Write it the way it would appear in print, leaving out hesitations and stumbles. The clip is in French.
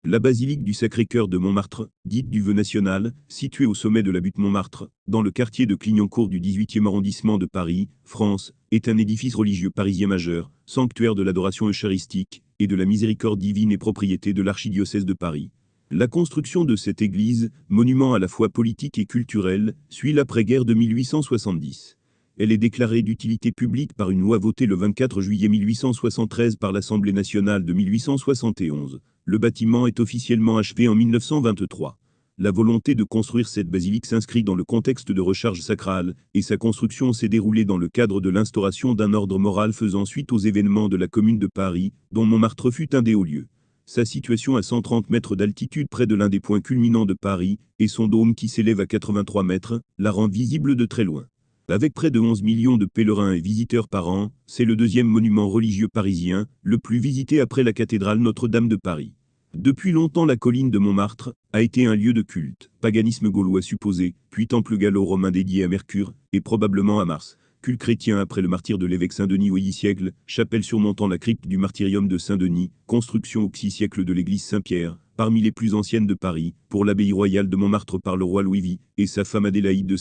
La basilique du Sacré-Cœur de Montmartre, dite du Vœu national, située au sommet de la butte Montmartre, dans le quartier de Clignancourt du 18e arrondissement de Paris, France, est un édifice religieux parisien majeur, sanctuaire de l'adoration eucharistique et de la miséricorde divine et propriété de l'archidiocèse de Paris. La construction de cette église, monument à la fois politique et culturel, suit l'après-guerre de 1870. Elle est déclarée d'utilité publique par une loi votée le 24 juillet 1873 par l'Assemblée nationale de 1871. Le bâtiment est officiellement achevé en 1923. La volonté de construire cette basilique s'inscrit dans le contexte de recharge sacrale, et sa construction s'est déroulée dans le cadre de l'instauration d'un ordre moral faisant suite aux événements de la Commune de Paris, dont Montmartre fut un des hauts lieux. Sa situation à 130 mètres d'altitude près de l'un des points culminants de Paris, et son dôme qui s'élève à 83 mètres, la rend visible de très loin. Avec près de 11 millions de pèlerins et visiteurs par an, c'est le deuxième monument religieux parisien, le plus visité après la cathédrale Notre-Dame de Paris. Depuis longtemps, la colline de Montmartre a été un lieu de culte, paganisme gaulois supposé, puis temple gallo-romain dédié à Mercure, et probablement à Mars, culte chrétien après le martyre de l'évêque Saint-Denis au Xe siècle, chapelle surmontant la crypte du martyrium de Saint-Denis, construction au Xe siècle de l'église Saint-Pierre, parmi les plus anciennes de Paris, pour l'abbaye royale de Montmartre par le roi Louis V et sa femme Adélaïde de